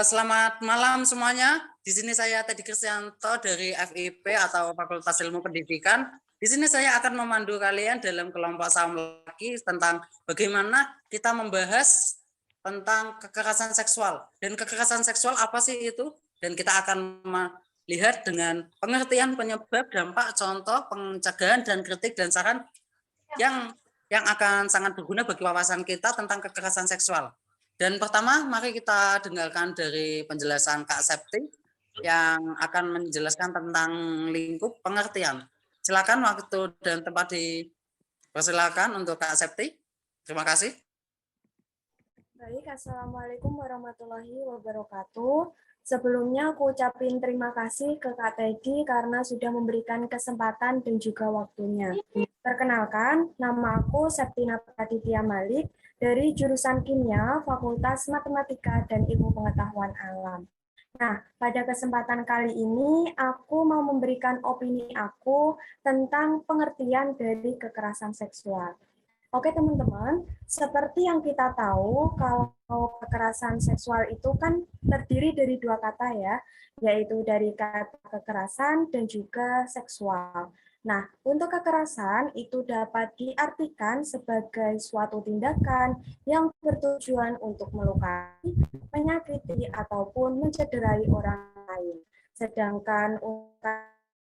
Selamat malam semuanya. Di sini saya Teddy Kristianto dari FIP atau Fakultas Ilmu Pendidikan. Di sini saya akan memandu kalian dalam kelompok saham laki tentang bagaimana kita membahas tentang kekerasan seksual. Dan kekerasan seksual apa sih itu? Dan kita akan melihat dengan pengertian penyebab, dampak, contoh, pencegahan, dan kritik dan saran yang akan sangat berguna bagi wawasan kita tentang kekerasan seksual. Dan pertama, mari kita dengarkan dari penjelasan Kak Septi yang akan menjelaskan tentang lingkup pengertian. Silakan waktu dan tempat dipersilakan untuk Kak Septi. Terima kasih. Baik, Assalamualaikum warahmatullahi wabarakatuh. Sebelumnya aku ucapin terima kasih ke Kak Teddy karena sudah memberikan kesempatan dan juga waktunya. Perkenalkan, nama aku Septina Praditya Malik dari jurusan Kimia, Fakultas Matematika dan Ilmu Pengetahuan Alam. Nah, pada kesempatan kali ini aku mau memberikan opini aku tentang pengertian dari kekerasan seksual. Oke teman-teman, seperti yang kita tahu, kalau kekerasan seksual itu kan terdiri dari dua kata ya, yaitu dari kata kekerasan dan juga seksual. Nah, untuk kekerasan itu dapat diartikan sebagai suatu tindakan yang bertujuan untuk melukai, menyakiti, ataupun mencederai orang lain. Sedangkan untuk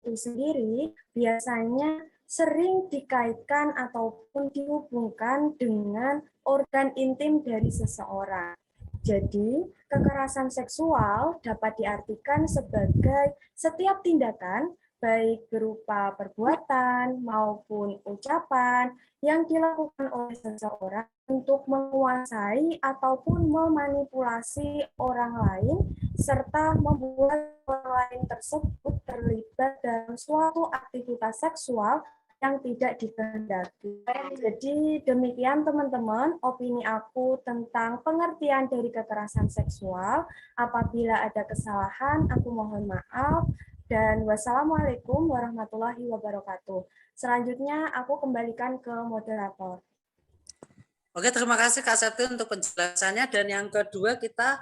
itu sendiri biasanya sering dikaitkan ataupun dihubungkan dengan organ intim dari seseorang. Jadi, kekerasan seksual dapat diartikan sebagai setiap tindakan, baik berupa perbuatan maupun ucapan yang dilakukan oleh seseorang untuk menguasai ataupun memanipulasi orang lain, serta membuat orang lain tersebut terlibat dalam suatu aktivitas seksual yang tidak dikehendaki. Jadi demikian teman-teman opini aku tentang pengertian dari kekerasan seksual. Apabila ada kesalahan, aku mohon maaf. Dan wassalamualaikum warahmatullahi wabarakatuh. Selanjutnya aku kembalikan ke moderator. Oke, terima kasih Kak Septi untuk penjelasannya. Dan yang kedua kita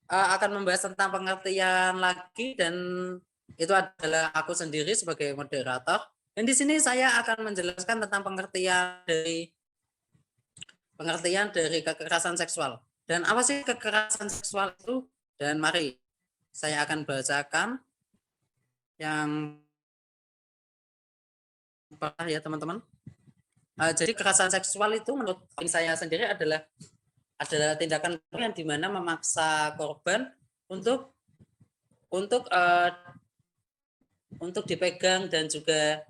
akan membahas tentang pengertian lagi, dan itu adalah aku sendiri sebagai moderator. Dan di sini saya akan menjelaskan tentang pengertian dari kekerasan seksual. Dan apa sih kekerasan seksual itu? Dan mari saya akan bacakan yang ya teman-teman. Jadi kekerasan seksual itu menurut saya sendiri adalah tindakan yang dimana memaksa korban untuk dipegang dan juga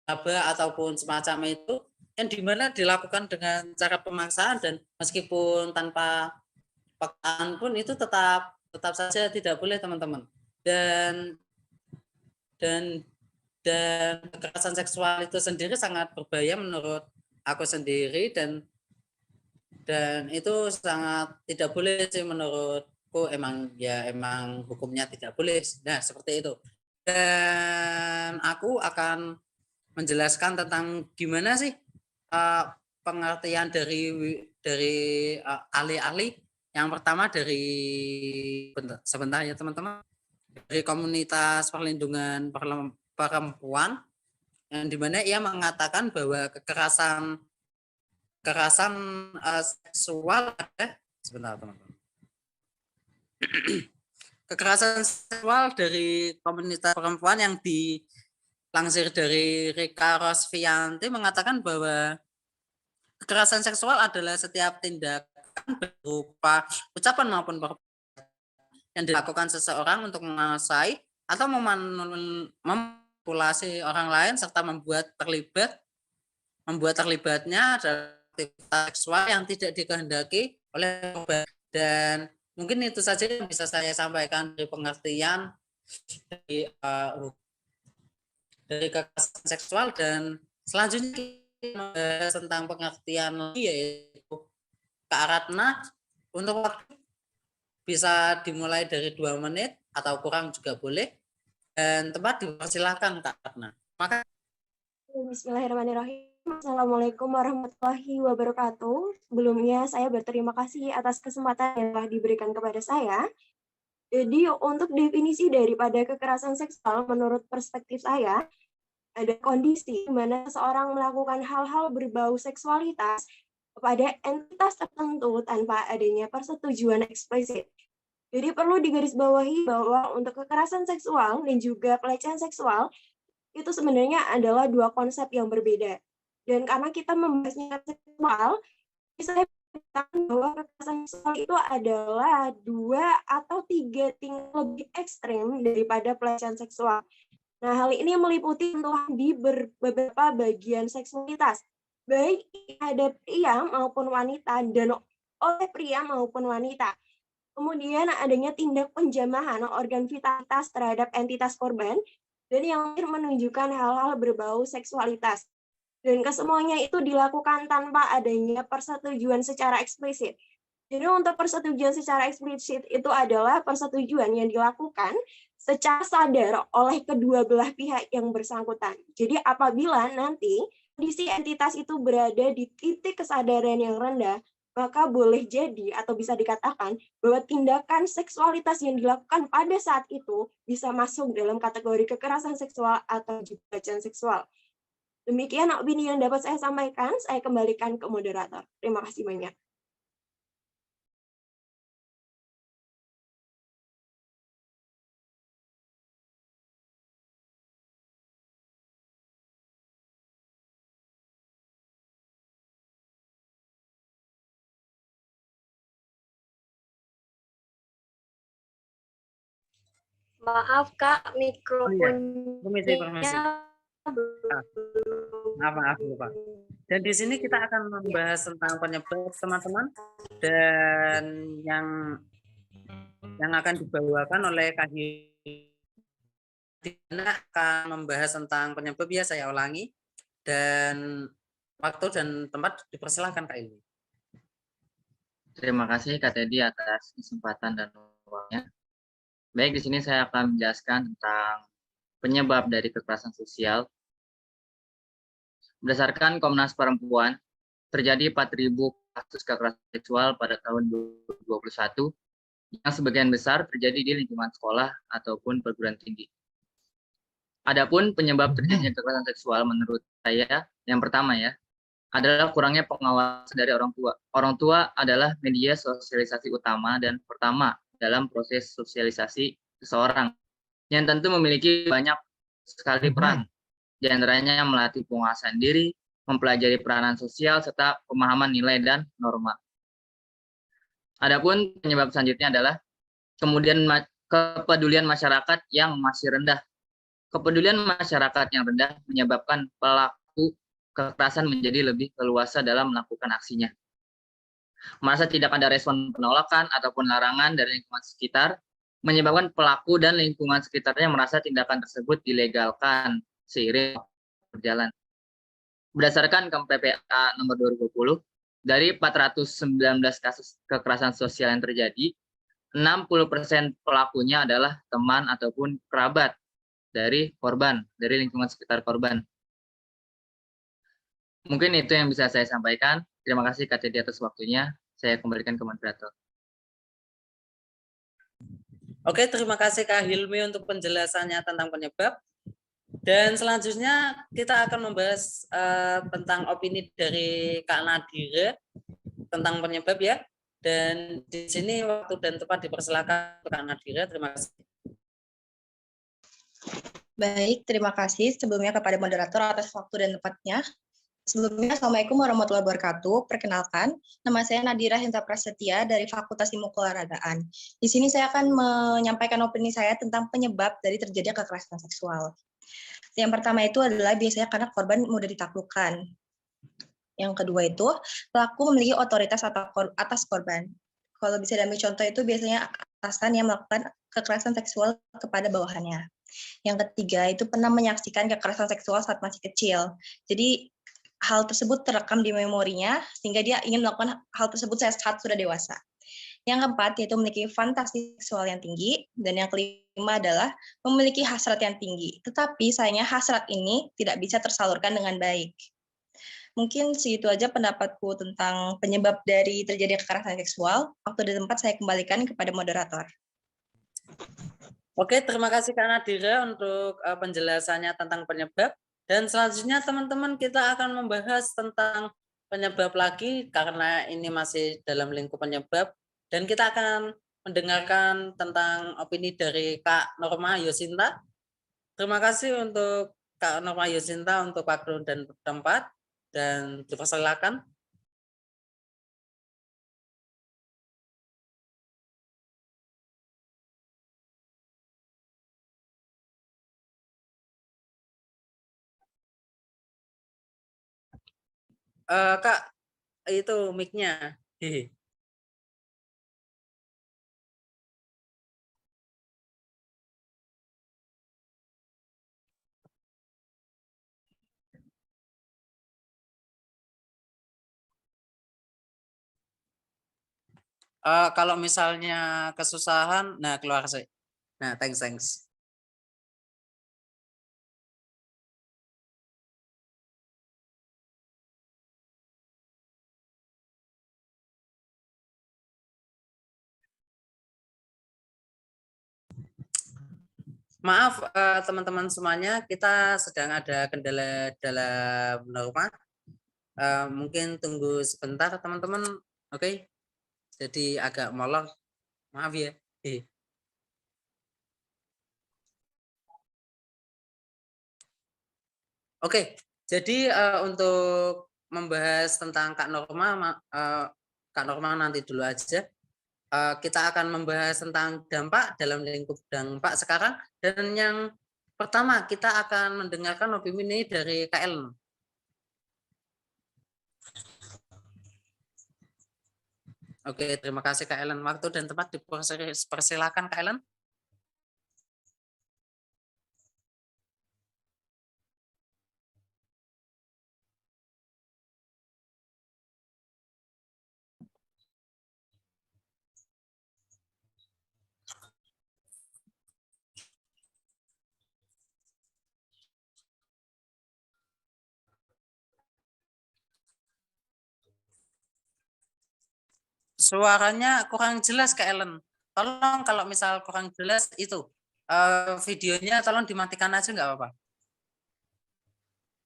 ataupun semacam itu, yang dimana dilakukan dengan cara pemaksaan, dan meskipun tanpa paksaan pun itu tetap saja tidak boleh teman-teman. Dan kekerasan seksual itu sendiri sangat berbahaya menurut aku sendiri, dan itu sangat tidak boleh sih menurutku. Emang hukumnya tidak boleh. Nah, seperti itu. Dan aku akan menjelaskan tentang gimana sih pengertian dari ahli-ahli. Yang pertama dari sebentar ya teman-teman, dari komunitas perlindungan perempuan, yang dimana ia mengatakan bahwa kekerasan seksual sebentar teman-teman. Kekerasan seksual dari komunitas perempuan yang dilansir dari Rika Rosvianti mengatakan bahwa kekerasan seksual adalah setiap tindakan berupa ucapan maupun perbuatan yang dilakukan seseorang untuk menguasai atau memanipulasi orang lain serta membuat terlibatnya adalah aktivitas seksual yang tidak dikehendaki oleh korban. Dan mungkin itu saja yang bisa saya sampaikan dari pengertian dari kekerasan seksual. Dan selanjutnya kita membahas tentang pengertian yaitu Kak Ratna. Untuk waktu bisa dimulai dari 2 menit atau kurang juga boleh, dan tempat dipersilahkan Kak Ratna. Maka Bismillahirrahmanirrahim. Assalamualaikum warahmatullahi wabarakatuh. Sebelumnya saya berterima kasih atas kesempatan yang telah diberikan kepada saya. Jadi untuk definisi daripada kekerasan seksual menurut perspektif saya, ada kondisi di mana seseorang melakukan hal-hal berbau seksualitas kepada entitas tertentu tanpa adanya persetujuan eksplisit. Jadi perlu digarisbawahi bahwa untuk kekerasan seksual dan juga pelecehan seksual itu sebenarnya adalah dua konsep yang berbeda. Dan karena kita membahasnya seksual, saya katakan bahwa kekerasan seksual itu adalah 2 atau 3 tingkat lebih ekstrim daripada pelecehan seksual. Nah, hal ini meliputi sentuhan di beberapa bagian seksualitas, baik ada pria maupun wanita dan oleh pria maupun wanita. Kemudian adanya tindak penjamahan organ vitalitas terhadap entitas korban, dan yang terakhir menunjukkan hal-hal berbau seksualitas. Dan kesemuanya itu dilakukan tanpa adanya persetujuan secara eksplisit. Jadi untuk persetujuan secara eksplisit itu adalah persetujuan yang dilakukan secara sadar oleh kedua belah pihak yang bersangkutan. Jadi apabila nanti kondisi entitas itu berada di titik kesadaran yang rendah, maka boleh jadi atau bisa dikatakan bahwa tindakan seksualitas yang dilakukan pada saat itu bisa masuk dalam kategori kekerasan seksual atau juga pelecehan seksual. Demikian opini yang dapat saya sampaikan, saya kembalikan ke moderator. Terima kasih banyak. Maaf Kak, Oh iya, permisi. mikrofonnya Maaf, lupa. Dan di sini kita akan membahas tentang penyebab, teman-teman, dan yang akan dibawakan oleh Kak Dina akan membahas tentang penyebab, ya saya ulangi, dan waktu dan tempat dipersilahkan Kak Ilmi. Terima kasih Kak Teddy atas kesempatan dan waktunya. Baik, di sini saya akan menjelaskan tentang penyebab dari kekerasan sosial. Berdasarkan Komnas Perempuan, terjadi 4.000 kasus kekerasan seksual pada tahun 2021, yang sebagian besar terjadi di lingkungan sekolah ataupun perguruan tinggi. Adapun penyebab terjadinya kekerasan seksual menurut saya, yang pertama ya, adalah kurangnya pengawasan dari orang tua. Orang tua adalah media sosialisasi utama dan pertama dalam proses sosialisasi seseorang, yang tentu memiliki banyak sekali peran, di antaranya melatih penguasaan diri, mempelajari peranan sosial, serta pemahaman nilai dan norma. Adapun penyebab selanjutnya adalah kemudian kepedulian masyarakat yang masih rendah. Kepedulian masyarakat yang rendah menyebabkan pelaku kekerasan menjadi lebih leluasa dalam melakukan aksinya. Merasa tidak ada respon penolakan ataupun larangan dari lingkungan sekitar, menyebabkan pelaku dan lingkungan sekitarnya merasa tindakan tersebut dilegalkan seiring berjalan. Berdasarkan KPPA nomor 2020, dari 419 kasus kekerasan sosial yang terjadi, 60% pelakunya adalah teman ataupun kerabat dari korban, dari lingkungan sekitar korban. Mungkin itu yang bisa saya sampaikan. Terima kasih Kak Teddy atas waktunya. Saya kembalikan ke moderator. Oke, terima kasih Kak Hilmi untuk penjelasannya tentang penyebab. Dan selanjutnya kita akan membahas tentang opini dari Kak Nadira tentang penyebab ya. Dan di sini waktu dan tempat dipersilakan Kak Nadira. Terima kasih. Baik, terima kasih sebelumnya kepada moderator atas waktu dan tempatnya. Sebelumnya, Assalamualaikum warahmatullahi wabarakatuh. Perkenalkan, nama saya Nadira Hendra Prasetya dari Fakultas Ilmu Keolahragaan. Di sini saya akan menyampaikan opini saya tentang penyebab dari terjadinya kekerasan seksual. Yang pertama itu adalah biasanya karena korban mudah ditaklukkan. Yang kedua itu, pelaku memiliki otoritas atas korban. Kalau bisa diambil contoh itu biasanya atasan yang melakukan kekerasan seksual kepada bawahannya. Yang ketiga itu pernah menyaksikan kekerasan seksual saat masih kecil. Jadi hal tersebut terekam di memorinya sehingga dia ingin melakukan hal tersebut saat sudah dewasa. Yang keempat yaitu memiliki fantasi seksual yang tinggi, dan yang kelima adalah memiliki hasrat yang tinggi. Tetapi sayangnya hasrat ini tidak bisa tersalurkan dengan baik. Mungkin segitu aja pendapatku tentang penyebab dari terjadi kekerasan seksual. Waktu dan tempat saya kembalikan kepada moderator. Oke, terima kasih Kak Nadira untuk penjelasannya tentang penyebab. Dan selanjutnya teman-teman kita akan membahas tentang penyebab lagi karena ini masih dalam lingkup penyebab. Dan kita akan mendengarkan tentang opini dari Kak Norma Yosinta. Terima kasih untuk Kak Norma Yosinta untuk waktu dan tempat. Dan dipersilakan. Kak, itu mic-nya. Kalau misalnya kesusahan, nah keluar sih. Nah, thanks. Maaf teman-teman semuanya, kita sedang ada kendala dalam Norma. Mungkin tunggu sebentar teman-teman. Oke. Jadi agak molor. Maaf ya. Oke. Jadi untuk membahas tentang Kak Norma nanti dulu aja. Kita akan membahas tentang dampak dalam lingkup dampak sekarang, dan yang pertama kita akan mendengarkan opini dari Kak Ellen. Oke, terima kasih Kak Ellen. Waktu dan tempat dipersilakan Kak Ellen. Suaranya kurang jelas Kak Ellen. Tolong kalau misal kurang jelas itu videonya tolong dimatikan aja nggak apa-apa.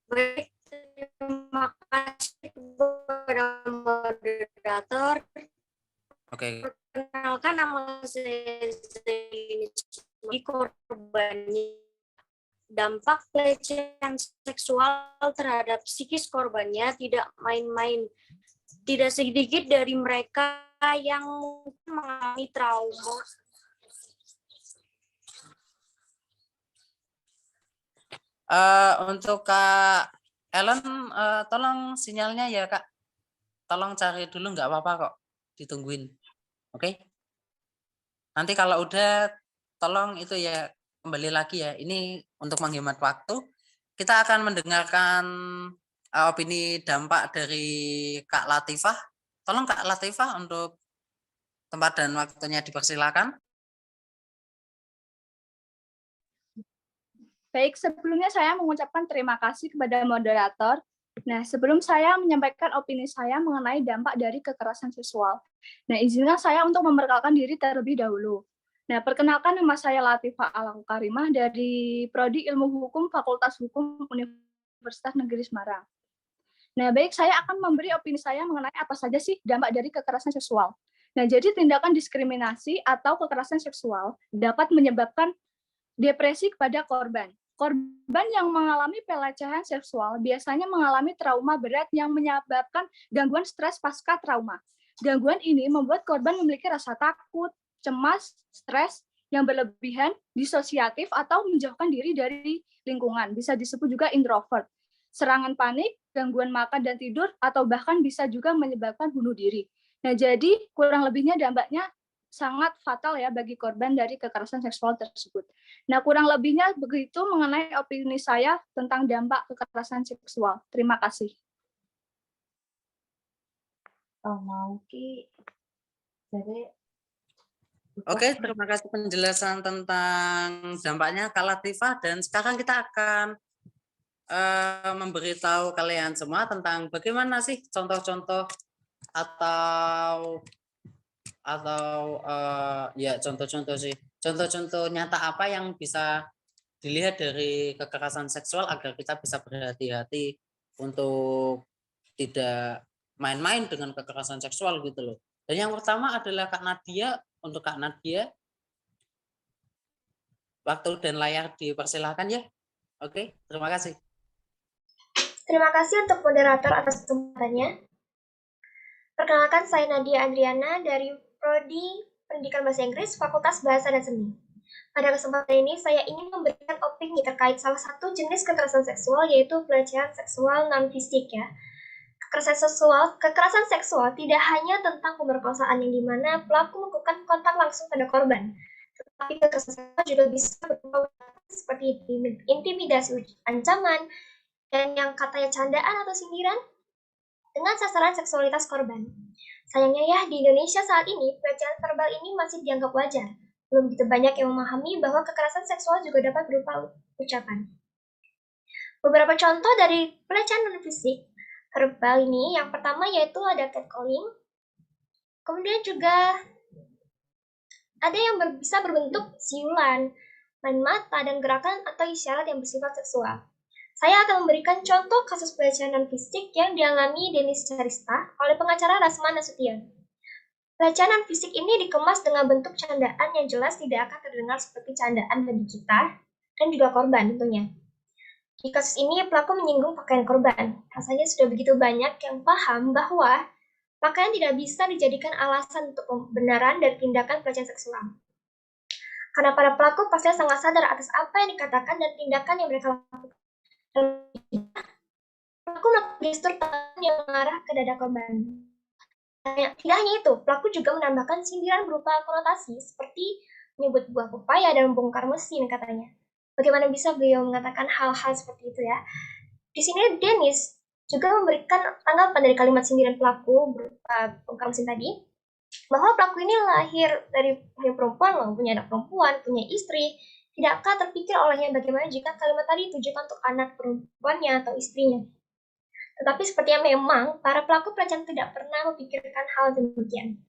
Baik, terima kasih kepada moderator. Oke. Perkenalkan nama saya Zaini, korbannya. Dampak pelecehan seksual terhadap psikis korbannya tidak main-main. Tidak sedikit dari mereka yang mengalami trauma. Untuk Kak Ellen, tolong sinyalnya ya Kak. Tolong cari dulu nggak apa-apa kok. Ditungguin. Oke. Nanti kalau udah tolong itu ya kembali lagi ya. Ini untuk menghemat waktu. Kita akan mendengarkan opini dampak dari Kak Latifah. Tolong Kak Latifah untuk tempat dan waktunya dipersilakan. Baik, sebelumnya saya mengucapkan terima kasih kepada moderator. Nah, sebelum saya menyampaikan opini saya mengenai dampak dari kekerasan seksual. Nah, izinkan saya untuk memperkenalkan diri terlebih dahulu. Nah, perkenalkan nama saya Latifah Alaku Karimah dari Prodi Ilmu Hukum Fakultas Hukum Universitas Negeri Semarang. Nah, baik, saya akan memberi opini saya mengenai apa saja sih dampak dari kekerasan seksual. Nah, jadi tindakan diskriminasi atau kekerasan seksual dapat menyebabkan depresi kepada korban. Korban yang mengalami pelecehan seksual biasanya mengalami trauma berat yang menyebabkan gangguan stres pasca trauma. Gangguan ini membuat korban memiliki rasa takut, cemas, stres yang berlebihan, disosiatif, atau menjauhkan diri dari lingkungan. Bisa disebut juga introvert. Serangan panik, gangguan makan dan tidur, atau bahkan bisa juga menyebabkan bunuh diri. Nah, jadi kurang lebihnya dampaknya sangat fatal ya bagi korban dari kekerasan seksual tersebut. Nah, kurang lebihnya begitu mengenai opini saya tentang dampak kekerasan seksual. Terima kasih. Oke, terima kasih penjelasan tentang dampaknya Kak Latifah, dan sekarang kita akan memberitahu kalian semua tentang bagaimana sih contoh-contoh atau ya contoh-contoh sih, contoh-contoh nyata apa yang bisa dilihat dari kekerasan seksual agar kita bisa berhati-hati untuk tidak main-main dengan kekerasan seksual gitu loh. Dan yang pertama adalah Kak Nadia. Untuk Kak Nadia, waktu dan layar dipersilahkan ya. Oke, terima kasih. Terima kasih untuk moderator atas kesempatannya. Perkenalkan, saya Nadia Adriana dari Prodi Pendidikan Bahasa Inggris, Fakultas Bahasa dan Seni. Pada kesempatan ini, saya ingin memberikan opini terkait salah satu jenis kekerasan seksual, yaitu pelecehan seksual non-fisik ya. Kekerasan seksual tidak hanya tentang pemerkosaan yang dimana pelaku melakukan kontak langsung pada korban, tetapi kekerasan seksual juga bisa berupa seperti intimidasi, ancaman, dan yang katanya candaan atau sindiran dengan sasaran seksualitas korban. Sayangnya ya, di Indonesia saat ini, pelecehan verbal ini masih dianggap wajar. Belum begitu banyak yang memahami bahwa kekerasan seksual juga dapat berupa ucapan. Beberapa contoh dari pelecehan non-fisik verbal ini, yang pertama yaitu ada catcalling, kemudian juga ada yang bisa berbentuk siulan, main mata, dan gerakan atau isyarat yang bersifat seksual. Saya akan memberikan contoh kasus pelecehan non-fisik yang dialami Denis Charista oleh pengacara Rasman Nasution. Pelecehan non-fisik ini dikemas dengan bentuk candaan yang jelas tidak akan terdengar seperti candaan bagi kita dan juga korban tentunya. Di kasus ini, pelaku menyinggung pakaian korban. Rasanya sudah begitu banyak yang paham bahwa pakaian tidak bisa dijadikan alasan untuk pembenaran dari tindakan pelecehan seksual. Karena para pelaku pasti sangat sadar atas apa yang dikatakan dan tindakan yang mereka lakukan. Pelaku melakukan gestur tangan yang mengarah ke dada korban. Tidak hanya itu, pelaku juga menambahkan sindiran berupa konotasi seperti menyebut buah pepaya dan membongkar mesin katanya. Bagaimana bisa beliau mengatakan hal-hal seperti itu ya? Di sini Denis juga memberikan tanggapan dari kalimat sindiran pelaku berupa bongkar mesin tadi, bahwa pelaku ini lahir dari perempuan, punya anak perempuan, punya istri. Tidakkah terpikir olehnya bagaimana jika kalimat tadi ditujukan untuk anak perempuannya atau istrinya? Tetapi sepertinya memang para pelaku pelecehan tidak pernah memikirkan hal demikian.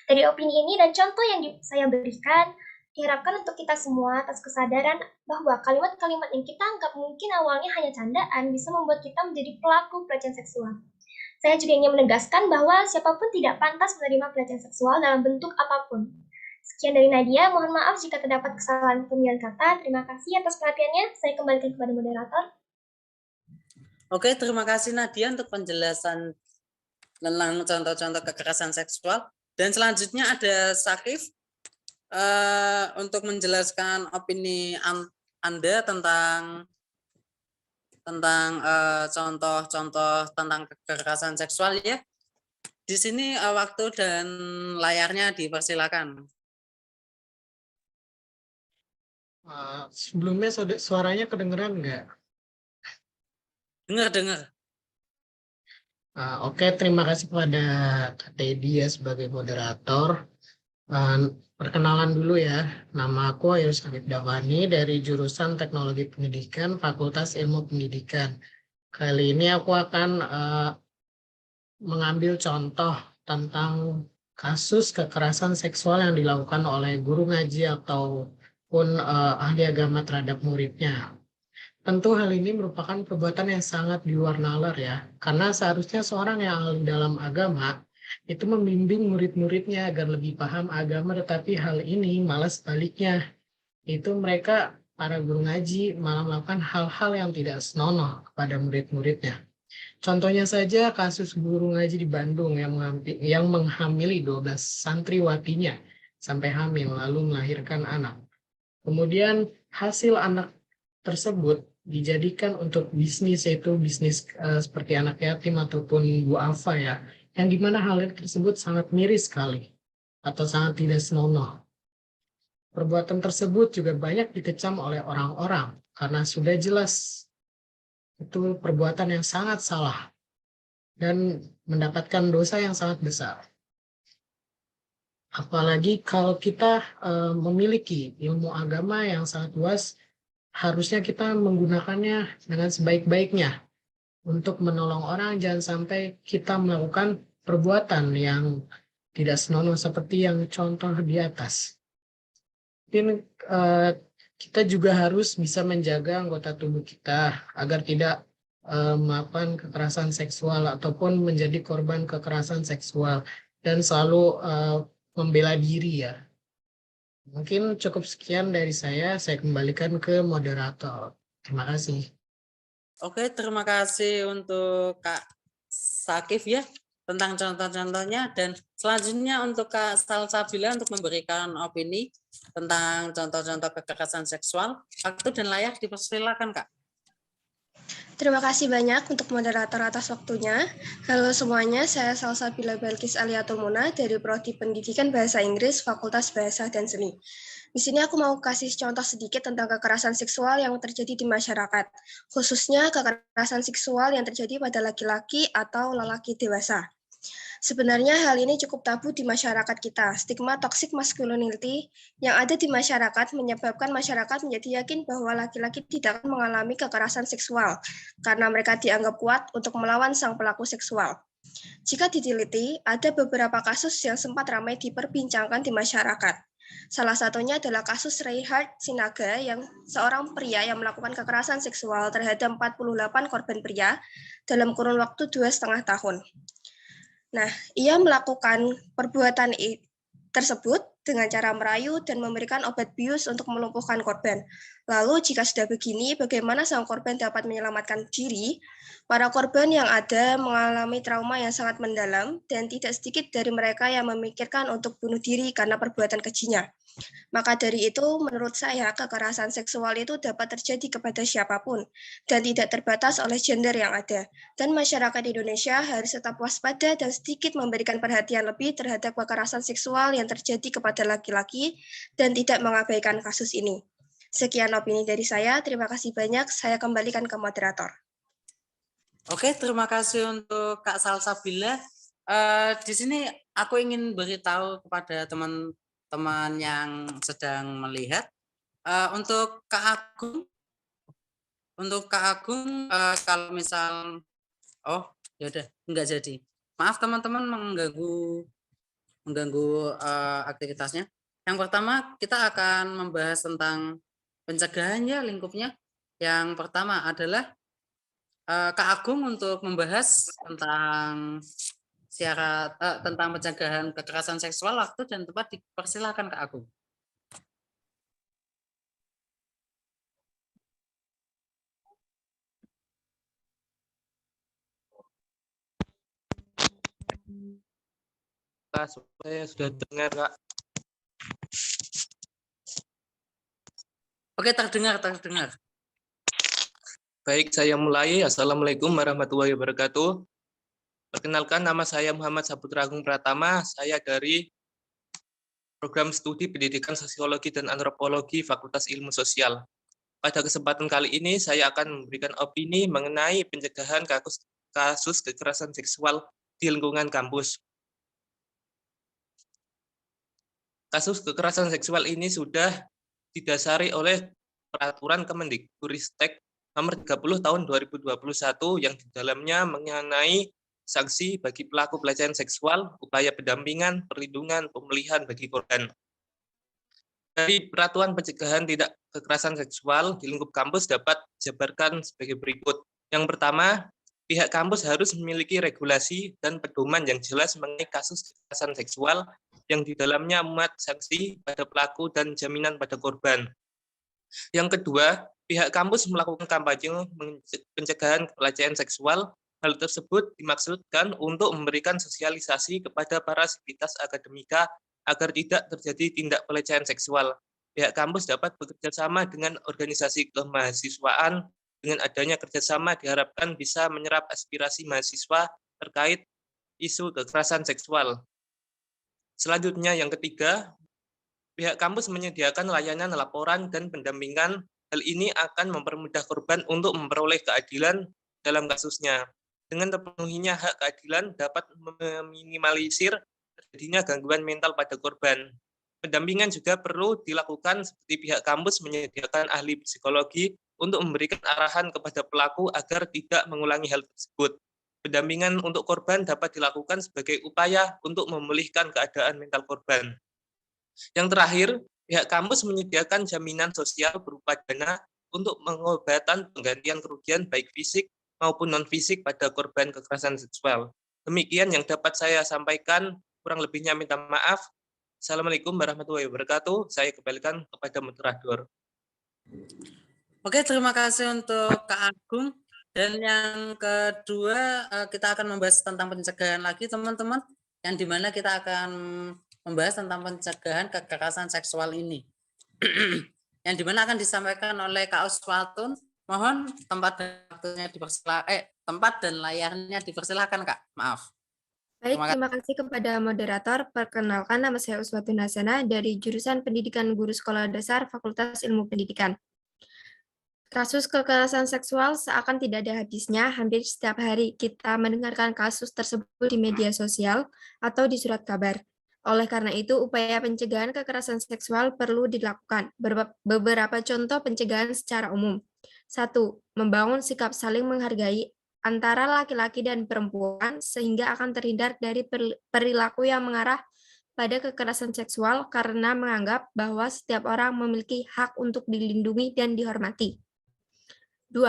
Dari opini ini dan contoh yang saya berikan, diharapkan untuk kita semua atas kesadaran bahwa kalimat-kalimat yang kita anggap mungkin awalnya hanya candaan bisa membuat kita menjadi pelaku pelecehan seksual. Saya juga ingin menegaskan bahwa siapapun tidak pantas menerima pelecehan seksual dalam bentuk apapun. Sekian dari Nadia, mohon maaf jika terdapat kesalahan pemilihan kata. Terima kasih atas perhatiannya. Saya kembalikan kepada moderator. Oke, terima kasih Nadia untuk penjelasan tentang contoh-contoh kekerasan seksual. Dan selanjutnya ada Sakif untuk menjelaskan opini Anda tentang contoh-contoh tentang kekerasan seksual ya. Di sini waktu dan layarnya dipersilakan. Sebelumnya suaranya kedengeran nggak? Dengar. Oke, terima kasih kepada Kak Teddy ya sebagai moderator. Perkenalan dulu ya, nama aku Ayus Habib Davani dari jurusan Teknologi Pendidikan Fakultas Ilmu Pendidikan. Kali ini aku akan mengambil contoh tentang kasus kekerasan seksual yang dilakukan oleh guru ngaji ataupun ahli agama terhadap muridnya. Tentu hal ini merupakan perbuatan yang sangat di luar nalar ya, karena seharusnya seorang yang ahli dalam agama itu membimbing murid-muridnya agar lebih paham agama, tetapi hal ini malah sebaliknya. Itu mereka, para guru ngaji, malah melakukan hal-hal yang tidak senonoh kepada murid-muridnya. Contohnya saja kasus guru ngaji di Bandung yang menghamili 12 santriwatinya sampai hamil lalu melahirkan anak. Kemudian hasil anak tersebut dijadikan untuk bisnis, yaitu bisnis seperti anak yatim ataupun duafa ya, yang dimana hal tersebut sangat miris sekali atau sangat tidak senonoh. Perbuatan tersebut juga banyak dikecam oleh orang-orang karena sudah jelas itu perbuatan yang sangat salah dan mendapatkan dosa yang sangat besar. Apalagi kalau kita memiliki ilmu agama yang sangat luas, harusnya kita menggunakannya dengan sebaik-baiknya untuk menolong orang. Jangan sampai kita melakukan perbuatan yang tidak senonoh seperti yang contoh di atas. Mungkin kita juga harus bisa menjaga anggota tubuh kita agar tidak melakukan kekerasan seksual ataupun menjadi korban kekerasan seksual, dan selalu membela diri ya. Mungkin cukup sekian dari saya kembalikan ke moderator. Terima kasih. Oke, terima kasih untuk Kak Sakif ya tentang contoh-contohnya, dan selanjutnya untuk Kak Salsabila untuk memberikan opini tentang contoh-contoh kekerasan seksual. Waktu dan layak dipersilakan, Kak. Terima kasih banyak untuk moderator atas waktunya. Halo semuanya, saya Salsabila Balkis Aliatul Muna dari Prodi Pendidikan Bahasa Inggris, Fakultas Bahasa dan Seni. Di sini aku mau kasih contoh sedikit tentang kekerasan seksual yang terjadi di masyarakat, khususnya kekerasan seksual yang terjadi pada laki-laki atau lelaki dewasa. Sebenarnya hal ini cukup tabu di masyarakat kita. Stigma toxic masculinity yang ada di masyarakat menyebabkan masyarakat menjadi yakin bahwa laki-laki tidak akan mengalami kekerasan seksual karena mereka dianggap kuat untuk melawan sang pelaku seksual. Jika diteliti, ada beberapa kasus yang sempat ramai diperbincangkan di masyarakat. Salah satunya adalah kasus Reinhard Sinaga, yang seorang pria yang melakukan kekerasan seksual terhadap 48 korban pria dalam kurun waktu 2,5 tahun. Nah, ia melakukan perbuatan tersebut dengan cara merayu dan memberikan obat bius untuk melumpuhkan korban. Lalu, jika sudah begini, bagaimana sang korban dapat menyelamatkan diri? Para korban yang ada mengalami trauma yang sangat mendalam, dan tidak sedikit dari mereka yang memikirkan untuk bunuh diri karena perbuatan kejinya. Maka dari itu, menurut saya, kekerasan seksual itu dapat terjadi kepada siapapun dan tidak terbatas oleh gender yang ada. Dan masyarakat Indonesia harus tetap waspada dan sedikit memberikan perhatian lebih terhadap kekerasan seksual yang terjadi kepada laki-laki dan tidak mengabaikan kasus ini. Sekian opini dari saya. Terima kasih banyak. Saya kembalikan ke moderator. Oke, terima kasih untuk Kak Salsabila. Di sini aku ingin beritahu kepada teman-teman yang sedang melihat, untuk Kak Agung, kalau misal, ya udah nggak jadi. Maaf teman-teman mengganggu aktivitasnya. Yang pertama kita akan membahas tentang pencegahan ya lingkupnya. Yang pertama adalah Kak Agung untuk membahas tentang syarat tentang pencegahan kekerasan seksual. Waktu dan tempat dipersilakan Kak Agung. Saya sudah dengar, Kak. Oke, terdengar. Baik, saya mulai. Assalamualaikum warahmatullahi wabarakatuh. Perkenalkan, nama saya Muhammad Saputra Agung Pratama. Saya dari Program Studi Pendidikan Sosiologi dan Antropologi Fakultas Ilmu Sosial. Pada kesempatan kali ini, saya akan memberikan opini mengenai pencegahan kasus kekerasan seksual di lingkungan kampus. Kasus kekerasan seksual ini sudah didasari oleh Peraturan Kemendikbudristek Nomor 30 Tahun 2021 yang di dalamnya mengenai sanksi bagi pelaku pelecehan seksual, upaya pendampingan, perlindungan, pemulihan bagi korban. Dari Peraturan Pencegahan Tindak Kekerasan Seksual di lingkup kampus dapat dijabarkan sebagai berikut. Yang pertama, pihak kampus harus memiliki regulasi dan pedoman yang jelas mengenai kasus kekerasan seksual yang di dalamnya memuat sanksi pada pelaku dan jaminan pada korban. Yang kedua, pihak kampus melakukan kampanye pencegahan pelecehan seksual. Hal tersebut dimaksudkan untuk memberikan sosialisasi kepada para sivitas akademika agar tidak terjadi tindak pelecehan seksual. Pihak kampus dapat bekerja sama dengan organisasi kemahasiswaan. Dengan adanya kerjasama diharapkan bisa menyerap aspirasi mahasiswa terkait isu kekerasan seksual. Selanjutnya, yang ketiga, pihak kampus menyediakan layanan laporan dan pendampingan. Hal ini akan mempermudah korban untuk memperoleh keadilan dalam kasusnya. Dengan terpenuhinya hak keadilan dapat meminimalisir terjadinya gangguan mental pada korban. Pendampingan juga perlu dilakukan seperti pihak kampus menyediakan ahli psikologi untuk memberikan arahan kepada pelaku agar tidak mengulangi hal tersebut. Pendampingan untuk korban dapat dilakukan sebagai upaya untuk memulihkan keadaan mental korban. Yang terakhir, pihak kampus menyediakan jaminan sosial berupa dana untuk pengobatan penggantian kerugian baik fisik maupun non-fisik pada korban kekerasan seksual. Demikian yang dapat saya sampaikan, kurang lebihnya minta maaf. Assalamualaikum warahmatullahi wabarakatuh. Saya kembalikan kepada moderator. Oke, terima kasih untuk Kak Agung. Dan yang kedua, kita akan membahas tentang pencegahan lagi, teman-teman. Yang dimana kita akan membahas tentang pencegahan kekerasan seksual ini. Yang dimana akan disampaikan oleh Kak Uswatun. Mohon tempat dan waktunya tempat dan layarnya dipersilahkan, Kak. Maaf. Baik, terima kasih kepada moderator. Perkenalkan, nama saya Uswatun Hasana dari jurusan Pendidikan Guru Sekolah Dasar Fakultas Ilmu Pendidikan. Kasus kekerasan seksual seakan tidak ada habisnya. Hampir setiap hari kita mendengarkan kasus tersebut di media sosial atau di surat kabar. Oleh karena itu, upaya pencegahan kekerasan seksual perlu dilakukan. Beberapa contoh pencegahan secara umum. 1. Membangun sikap saling menghargai antara laki-laki dan perempuan sehingga akan terhindar dari perilaku yang mengarah pada kekerasan seksual karena menganggap bahwa setiap orang memiliki hak untuk dilindungi dan dihormati. 2.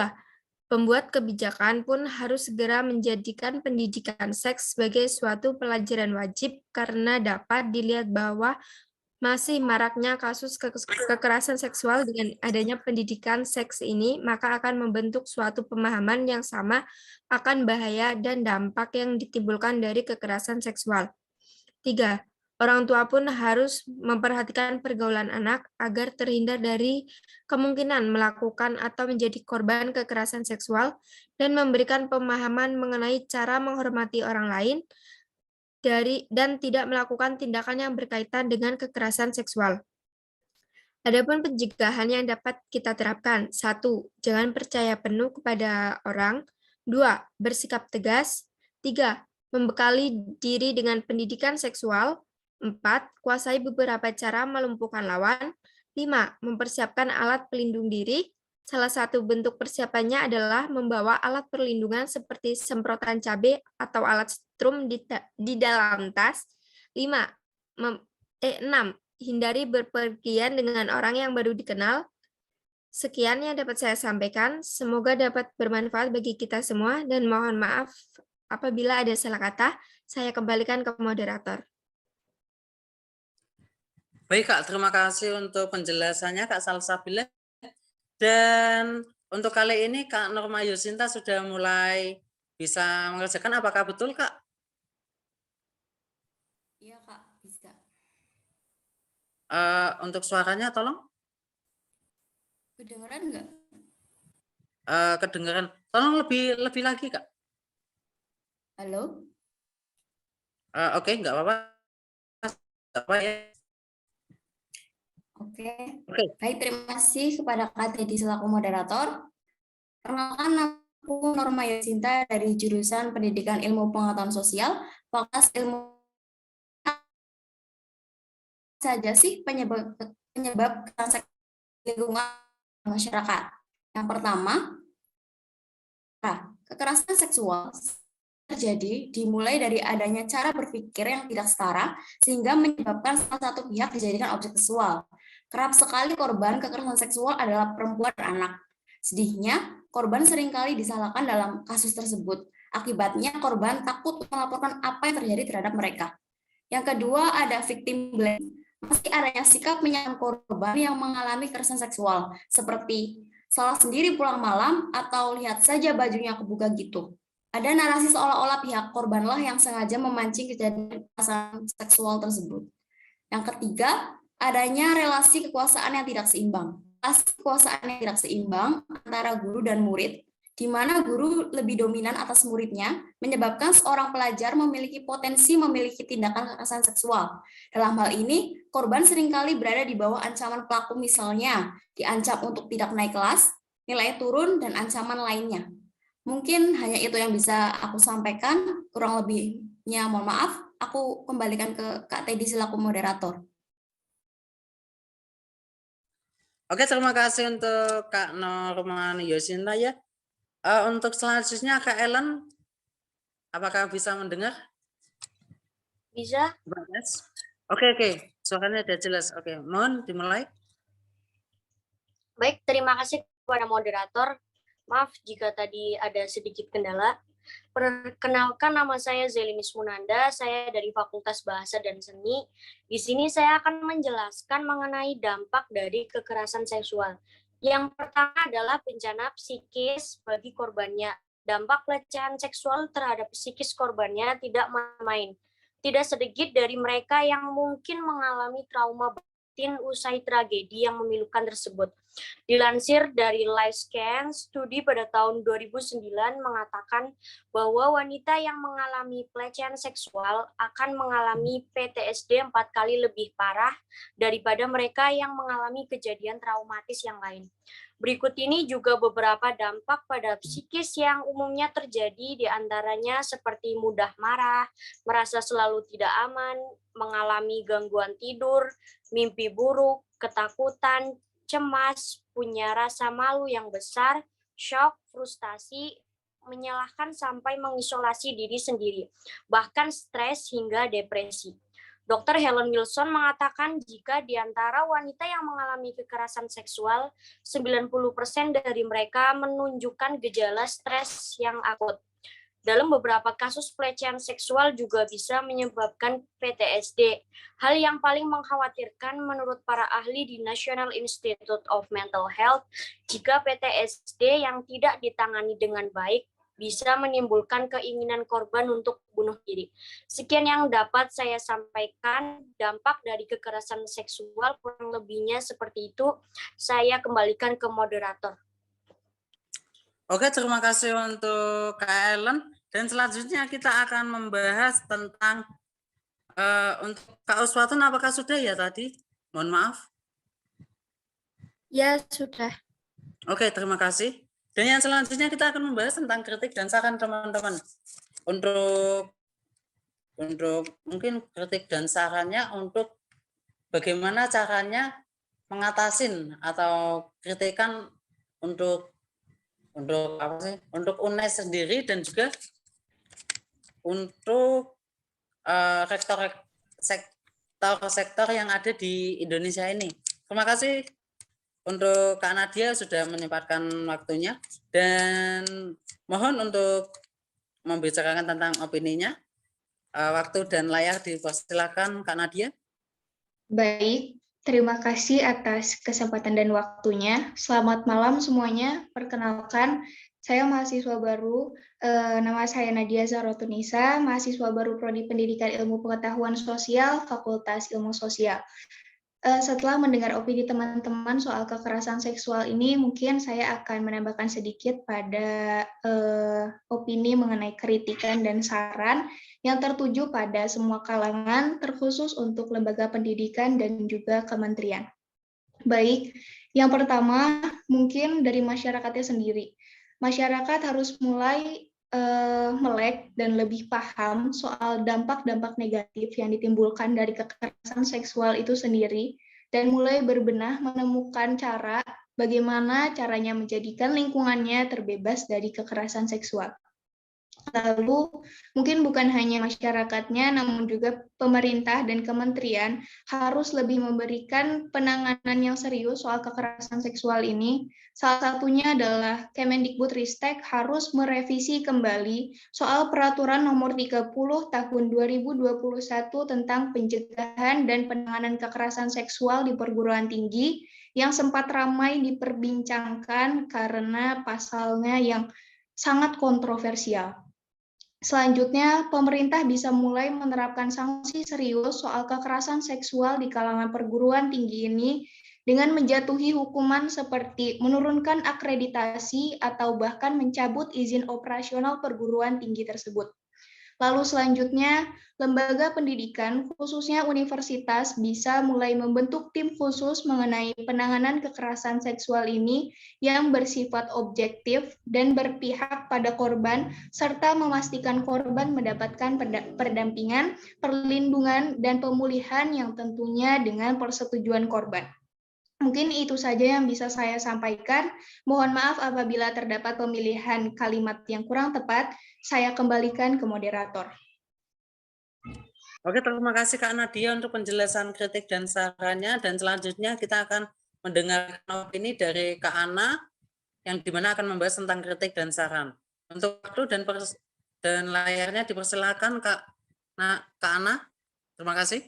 Pembuat kebijakan pun harus segera menjadikan pendidikan seks sebagai suatu pelajaran wajib karena dapat dilihat bahwa masih maraknya kasus kekerasan seksual. Dengan adanya pendidikan seks ini, maka akan membentuk suatu pemahaman yang sama akan bahaya dan dampak yang ditimbulkan dari kekerasan seksual. 3. Orang tua pun harus memperhatikan pergaulan anak agar terhindar dari kemungkinan melakukan atau menjadi korban kekerasan seksual dan memberikan pemahaman mengenai cara menghormati orang lain dan tidak melakukan tindakan yang berkaitan dengan kekerasan seksual. Adapun pencegahan yang dapat kita terapkan. 1. Jangan percaya penuh kepada orang. 2. Bersikap tegas. 3. Membekali diri dengan pendidikan seksual. 4. Kuasai beberapa cara melumpuhkan lawan. 5. Mempersiapkan alat pelindung diri. Salah satu bentuk persiapannya adalah membawa alat perlindungan seperti semprotan cabai atau alat strum di dalam tas. 6. Hindari berpergian dengan orang yang baru dikenal. Sekian yang dapat saya sampaikan. Semoga dapat bermanfaat bagi kita semua dan mohon maaf apabila ada salah kata. Saya kembalikan ke moderator. Baik, Kak, terima kasih untuk penjelasannya, Kak Salsabila. Dan untuk kali ini, Kak Norma Yusinta sudah mulai bisa mengerjakan. Apakah betul, Kak? Iya, Kak, bisa. Untuk suaranya, tolong. Kedengeran nggak? Kedengeran. Tolong lebih lagi, Kak. Halo? Oke, nggak apa-apa. Nggak apa ya. Oke. Baik, terima kasih kepada Kak Teddy selaku moderator. Perkenalkan, aku Norma Yusinta dari jurusan Pendidikan Ilmu Pengetahuan Sosial, Fakultas Ilmu. Saja sih penyebab kekerasan lingkungan masyarakat. Yang pertama, kekerasan seksual terjadi dimulai dari adanya cara berpikir yang tidak setara sehingga menyebabkan salah satu pihak dijadikan objek seksual. Kerap sekali korban kekerasan seksual adalah perempuan dan anak. Sedihnya, korban seringkali disalahkan dalam kasus tersebut. Akibatnya, korban takut melaporkan apa yang terjadi terhadap mereka. Yang kedua, ada victim blame. Masih adanya sikap menyalahkan korban yang mengalami kekerasan seksual, seperti salah sendiri pulang malam atau lihat saja bajunya kebuka gitu. Ada narasi seolah-olah pihak korbanlah yang sengaja memancing kejadian kekerasan seksual tersebut. Yang ketiga, adanya relasi kekuasaan yang tidak seimbang. Relasi kekuasaan yang tidak seimbang antara guru dan murid, di mana guru lebih dominan atas muridnya, menyebabkan seorang pelajar memiliki potensi memiliki tindakan kekerasan seksual. Dalam hal ini, korban seringkali berada di bawah ancaman pelaku, misalnya diancam untuk tidak naik kelas, nilai turun, dan ancaman lainnya. Mungkin hanya itu yang bisa aku sampaikan, kurang lebihnya mohon maaf. Aku kembalikan ke Kak Teddy selaku moderator. Oke, terima kasih untuk Kak Norman Yosinta ya. Untuk selanjutnya Kak Ellen, apakah bisa mendengar? Bisa? Oke, suaranya sudah jelas. Oke, mohon dimulai. Baik, terima kasih kepada moderator. Maaf jika tadi ada sedikit kendala. Perkenalkan, nama saya Zelimis Munanda, saya dari Fakultas Bahasa dan Seni. Di sini saya akan menjelaskan mengenai dampak dari kekerasan seksual. Yang pertama adalah bencana psikis bagi korbannya. Dampak pelecehan seksual terhadap psikis korbannya tidak main-main. Tidak sedikit dari mereka yang mungkin mengalami trauma batin usai tragedi yang memilukan tersebut. Dilansir dari LifeScan, studi pada tahun 2009 mengatakan bahwa wanita yang mengalami pelecehan seksual akan mengalami PTSD 4 kali lebih parah daripada mereka yang mengalami kejadian traumatis yang lain. Berikut ini juga beberapa dampak pada psikis yang umumnya terjadi, diantaranya seperti mudah marah, merasa selalu tidak aman, mengalami gangguan tidur, mimpi buruk, ketakutan, cemas, punya rasa malu yang besar, shock, frustasi, menyalahkan sampai mengisolasi diri sendiri, bahkan stres hingga depresi. Dr. Helen Wilson mengatakan jika di antara wanita yang mengalami kekerasan seksual, 90% dari mereka menunjukkan gejala stres yang akut. Dalam beberapa kasus pelecehan seksual juga bisa menyebabkan PTSD. Hal yang paling mengkhawatirkan menurut para ahli di National Institute of Mental Health, jika PTSD yang tidak ditangani dengan baik bisa menimbulkan keinginan korban untuk bunuh diri. Sekian yang dapat saya sampaikan, dampak dari kekerasan seksual kurang lebihnya seperti itu. Saya kembalikan ke moderator. Oke, terima kasih untuk Kak Ellen. Dan selanjutnya kita akan membahas tentang untuk Kak Uswatun, apakah sudah ya tadi? Mohon maaf. Ya, sudah. Oke, terima kasih. Dan yang selanjutnya kita akan membahas tentang kritik dan saran teman-teman. Untuk mungkin kritik dan sarannya untuk bagaimana caranya mengatasin atau kritikan untuk apa sih? Untuk UNES sendiri dan juga untuk sektor yang ada di Indonesia ini. Terima kasih untuk Kak Nadia sudah menyempatkan waktunya dan mohon untuk membicarakan tentang opininya. Waktu dan layar dipersilakan Kak Nadia. Baik, terima kasih atas kesempatan dan waktunya. Selamat malam semuanya. Perkenalkan, saya mahasiswa baru, nama saya Nadia Zarotunisa, mahasiswa baru Prodi Pendidikan Ilmu Pengetahuan Sosial, Fakultas Ilmu Sosial. Setelah mendengar opini teman-teman soal kekerasan seksual ini, mungkin saya akan menambahkan sedikit pada opini mengenai kritikan dan saran yang tertuju pada semua kalangan, terkhusus untuk lembaga pendidikan dan juga kementerian. Baik, yang pertama mungkin dari masyarakatnya sendiri. Masyarakat harus mulai melek dan lebih paham soal dampak-dampak negatif yang ditimbulkan dari kekerasan seksual itu sendiri dan mulai berbenah menemukan cara bagaimana caranya menjadikan lingkungannya terbebas dari kekerasan seksual. Lalu mungkin bukan hanya masyarakatnya, namun juga pemerintah dan kementerian harus lebih memberikan penanganan yang serius soal kekerasan seksual ini. Salah satunya adalah Kemendikbudristek harus merevisi kembali soal Peraturan Nomor 30 Tahun 2021 tentang pencegahan dan penanganan kekerasan seksual di perguruan tinggi yang sempat ramai diperbincangkan karena pasalnya yang sangat kontroversial. Selanjutnya, pemerintah bisa mulai menerapkan sanksi serius soal kekerasan seksual di kalangan perguruan tinggi ini dengan menjatuhi hukuman seperti menurunkan akreditasi atau bahkan mencabut izin operasional perguruan tinggi tersebut. Lalu selanjutnya, lembaga pendidikan, khususnya universitas, bisa mulai membentuk tim khusus mengenai penanganan kekerasan seksual ini yang bersifat objektif dan berpihak pada korban, serta memastikan korban mendapatkan pendampingan, perlindungan, dan pemulihan yang tentunya dengan persetujuan korban. Mungkin itu saja yang bisa saya sampaikan. Mohon maaf apabila terdapat pemilihan kalimat yang kurang tepat. Saya kembalikan ke moderator. Oke, terima kasih Kak Nadia untuk penjelasan kritik dan sarannya. Dan selanjutnya kita akan mendengarkan opini dari Kak Ana, yang dimana akan membahas tentang kritik dan saran. Untuk waktu dan layarnya dipersilakan Kak Ana. Terima kasih.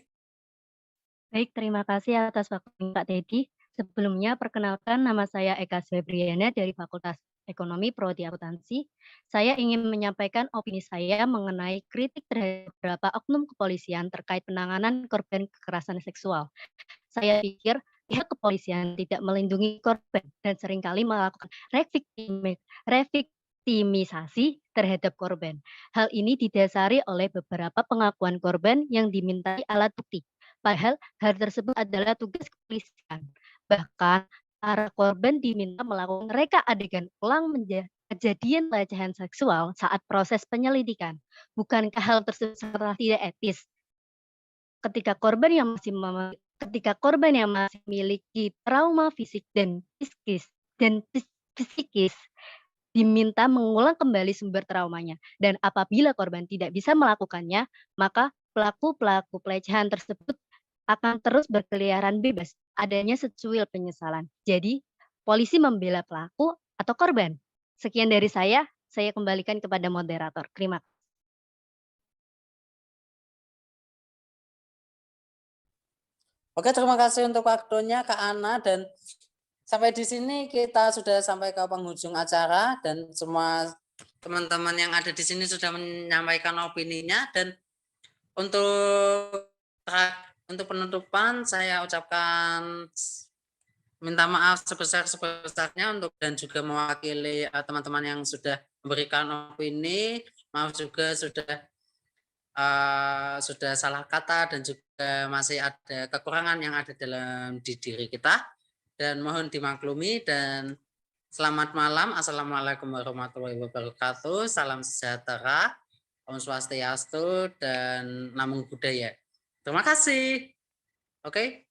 Baik, terima kasih atas waktunya Kak Teddy. Sebelumnya, perkenalkan nama saya Eka Febriana dari Fakultas Ekonomi Prodi Akuntansi. Saya ingin menyampaikan opini saya mengenai kritik terhadap beberapa oknum kepolisian terkait penanganan korban kekerasan seksual. Saya pikir pihak kepolisian tidak melindungi korban dan seringkali melakukan reviktimisasi terhadap korban. Hal ini didasari oleh beberapa pengakuan korban yang dimintai alat bukti. Padahal hal tersebut adalah tugas kepolisian. Bahkan para korban diminta melakukan reka adegan ulang kejadian pelecehan seksual saat proses penyelidikan. Bukankah hal tersebut sangat tidak etis? Ketika korban yang masih memiliki trauma fisik dan psikis diminta mengulang kembali sumber traumanya. Dan apabila korban tidak bisa melakukannya, maka pelaku pelecehan tersebut akan terus berkeliaran bebas, adanya secuil penyesalan. Jadi, polisi membela pelaku atau korban. Sekian dari saya kembalikan kepada moderator. Terima kasih. Oke, terima kasih untuk waktunya Kak Ana, dan sampai di sini kita sudah sampai ke penghujung acara dan semua teman-teman yang ada di sini sudah menyampaikan opininya. Dan untuk penutupan saya ucapkan minta maaf sebesar-besarnya dan juga mewakili teman-teman yang sudah memberikan opini. Maaf juga sudah salah kata dan juga masih ada kekurangan yang ada di diri kita, dan mohon dimaklumi. Dan selamat malam. Assalamualaikum warahmatullahi wabarakatuh. Salam sejahtera, Om Swastiastu, dan Namo Buddhaya. Terima kasih. Oke.